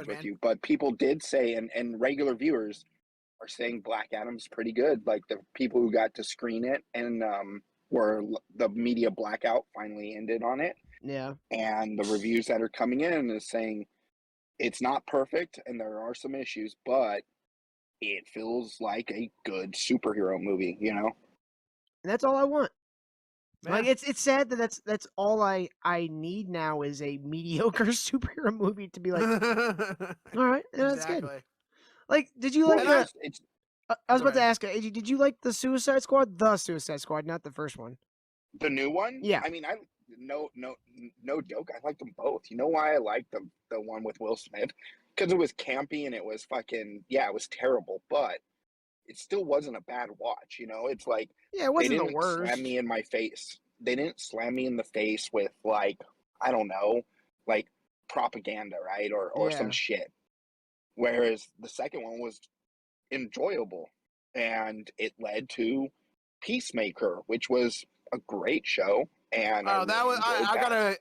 with you, but people did say, and regular viewers are saying Black Adam's pretty good. Like the people who got to screen it and where the media blackout finally ended on it. Yeah. And the reviews that are coming in is saying it's not perfect and there are some issues, but it feels like a good superhero movie, you know? And that's all I want. Yeah. Like it's sad that that's all I need now is a mediocre superhero movie to be like, all right, yeah, that's good. Like, did you like Well, I was about to ask, did you like the Suicide Squad? The Suicide Squad, not the first one. the new one? Yeah. I mean, no joke. I liked them both. You know why I liked the one with Will Smith? Because it was campy and it was fucking, yeah, it was terrible, but it still wasn't a bad watch. You know, it's like, Yeah, it wasn't they the didn't worst. slam me in my face. They didn't slam me in the face with like, I don't know, like propaganda, right? Or Yeah. some shit. Whereas the second one was enjoyable, and it led to Peacemaker, which was a great show. And I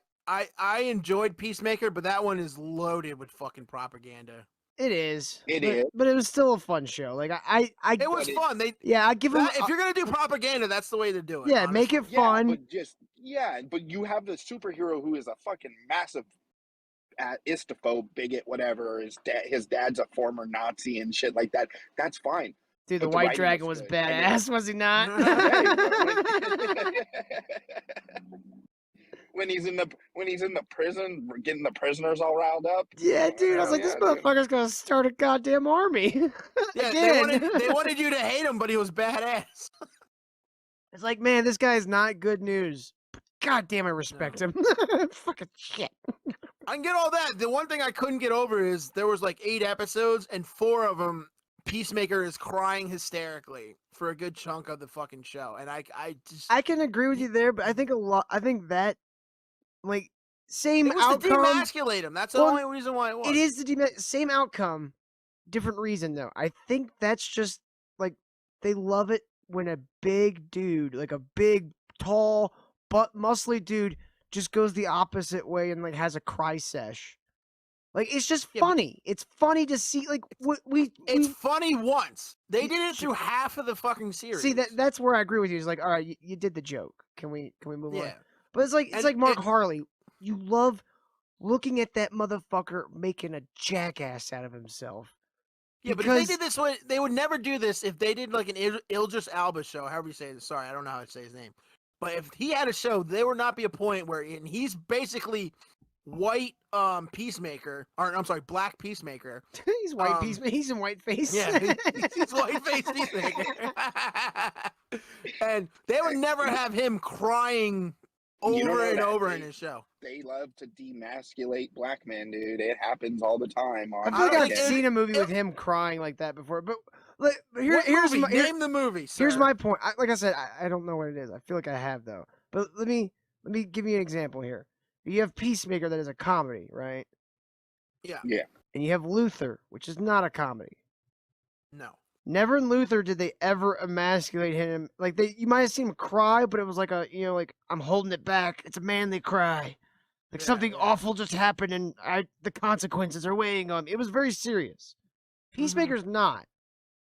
enjoyed Peacemaker, but that one is loaded with fucking propaganda. It is. It is. But it was still a fun show. Like it was fun. I give them. If you're gonna do propaganda, that's the way to do it. Yeah, honestly. make it fun. But you have the superhero who is a fucking massive istophobe, bigot, whatever. His dad's a former Nazi and shit like that. That's fine. Dude, the White Dragon was badass, was he not? When he's in the prison, getting the prisoners all riled up. Yeah, dude. I was like, this motherfucker's gonna start a goddamn army. Yeah, they wanted you to hate him, but he was badass. It's like, man, this guy's not good news. God damn, I respect him. Fucking shit. I can get all that. The one thing I couldn't get over is there was like 8 episodes, and 4 of them, Peacemaker is crying hysterically for a good chunk of the fucking show, and I can agree with you there, but I think that like same it was outcome. To demasculate him. That's the only reason why it was. It is the same outcome, different reason though. I think that's just like they love it when a big dude, like a big, tall, but muscly dude, just goes the opposite way and like has a cry sesh. Like it's just funny. It's funny to see. Like it's funny once. They did it through half of the fucking series. See that's where I agree with you. It's like, all right, you did the joke. Can we move on? But it's like Mark Harley. You love looking at that motherfucker making a jackass out of himself. Yeah, but if they did this way, they would never do this if they did like an Idris Elba show, however you say it. Sorry, I don't know how to say his name. But if he had a show, there would not be a point where he's basically white Peacemaker, or I'm sorry, black Peacemaker. He's white Peacemaker. He's in white face. Yeah, he's white face Peacemaker. And they would never have him crying over and over in his show. They love to demasculate black men, dude. It happens all the time. I feel like I've seen a movie with him crying like that before. But here's name the movie. Sir. Here's my point. Like I said, I don't know what it is. I feel like I have though. But let me give you an example here. You have Peacemaker that is a comedy, right? Yeah. Yeah. And you have Luther, which is not a comedy. No. Never in Luther did they ever emasculate him. Like you might have seen him cry, but it was like like I'm holding it back. It's a manly cry. Like something awful just happened and the consequences are weighing on me. It was very serious. Peacemaker's not.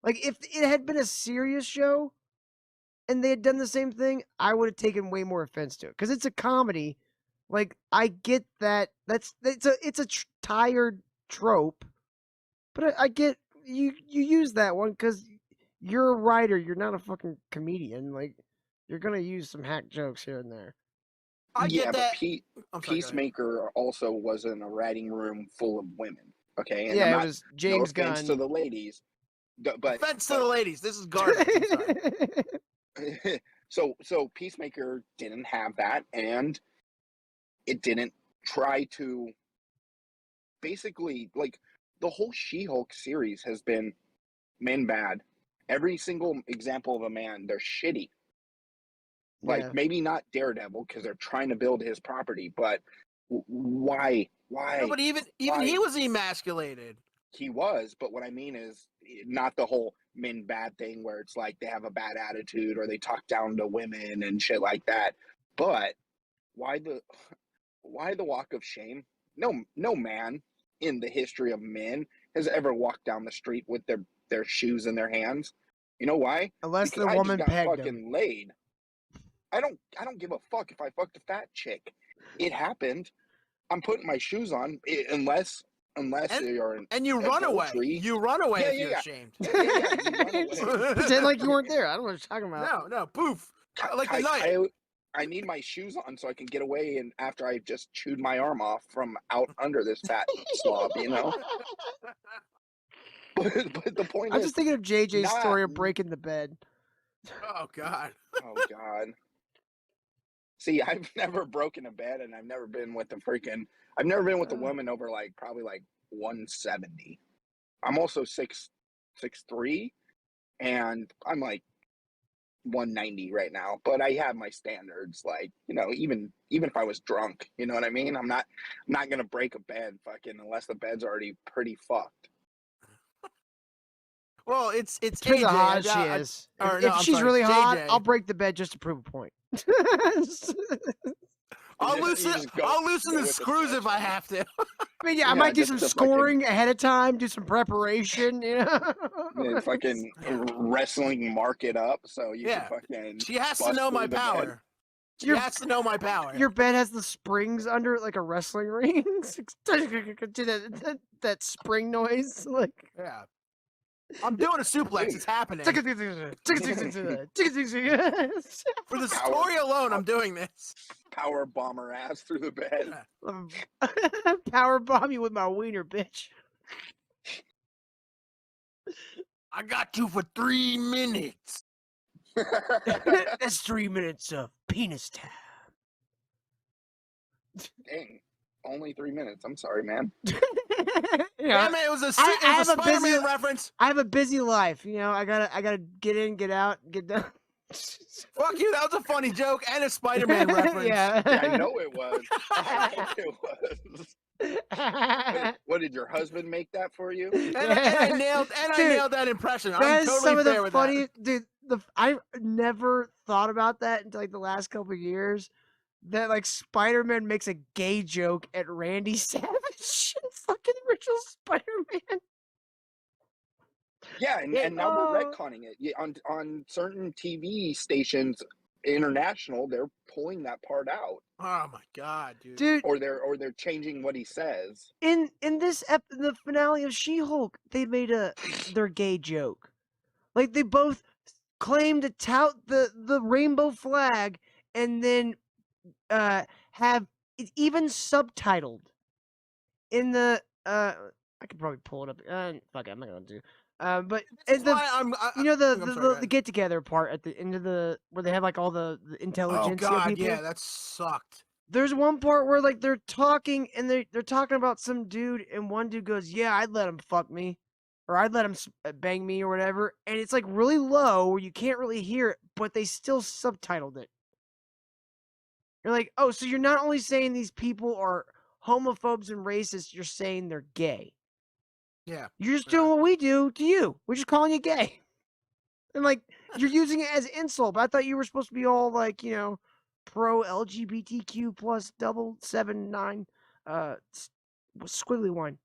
Like if it had been a serious show and they had done the same thing, I would have taken way more offense to it. Because it's a comedy. Like I get that. It's a tired trope. But I get you use that one because you're a writer. You're not a fucking comedian. Like you're gonna use some hack jokes here and there. I get that. But Peacemaker also was in a writing room full of women. Okay, and it was James Gunn. To the ladies, but offense to the ladies. This is garbage. So Peacemaker didn't have that, and it didn't try to. Basically, like the whole She-Hulk series has been men bad. Every single example of a man, they're shitty. Like maybe not Daredevil because they're trying to build his property, but why? No, but even he was emasculated. He was, but what I mean is not the whole men bad thing where it's like they have a bad attitude or they talk down to women and shit like that. But why the walk of shame? No man in the history of men has ever walked down the street with their shoes in their hands. You know why? Unless Because the I just woman got pegged fucking him. laid. I don't give a fuck if I fucked a fat chick. It happened. I'm putting my shoes on unless you're in And you run away. adultery. You run away Yeah, if yeah, you're yeah. ashamed. Yeah, you run away. Pretend like you weren't there. I don't know what you're talking about. No, poof. Like the night. I need my shoes on so I can get away, and after I just chewed my arm off from out under this fat slob, you know. But the point I'm is, just thinking of JJ's not- story of breaking the bed. Oh God. oh God. See, I've never broken a bed, and I've never been with a woman over probably 170. I'm also 6'3", and I'm like 190 right now, but I have my standards. Even if I was drunk, you know what I mean? I'm not gonna break a bed fucking unless the bed's already pretty fucked. Well, it's Depends AJ. how hot she is. If she's really hot, I'll break the bed just to prove a point. I'll loosen the with screws the if I have to. I mean, yeah, I might do just some the scoring ahead of time, do some preparation, you know. And fucking wrestling mark it up so you Yeah. can fucking. She has to bust know through my the bed. power. She has to know my power. Your bed has the springs under it like a wrestling ring. Do that spring noise, like. Yeah. I'm doing a suplex. It's happening. For the story alone, I'm doing this. Power bomber ass through the bed. Power bomb you with my wiener, bitch. I got you for 3 minutes. That's 3 minutes of penis time. Dang, only 3 minutes. I'm sorry, man. Damn it, it was a Spider-Man reference. I have a busy life, you know. I gotta get in, get out, get done. Fuck you, that was a funny joke and a Spider-Man reference. Yeah. I know it was. What did your husband make that for you? And I nailed that impression. I'm totally some of fair the with funny, that. dude. I never thought about that until the last couple of years. That Spider-Man makes a gay joke at Randy Savage in fucking original Spider-Man. Yeah, and now they're retconning it. Yeah, on certain TV stations, international, they're pulling that part out. Oh my God, dude! Or they're changing what he says. In this the finale of She-Hulk, they made their gay joke. They both claim to tout the rainbow flag, and then have it even subtitled in the I could probably pull it up. Fuck it, I'm not gonna do. But the get together part at the end of where they have all the intelligence. Oh God, people. yeah, that sucked. There's one part where they're talking and they're talking about some dude, and one dude goes, "Yeah, I'd let him fuck me, or I'd let him bang me, or whatever." And it's really low where you can't really hear it, but they still subtitled it. You're like, oh, so you're not only saying these people are homophobes and racists, you're saying they're gay. Yeah. You're just doing what we do to you. We're just calling you gay. And you're using it as insult, but I thought you were supposed to be all pro LGBTQ plus 779 squiggly one.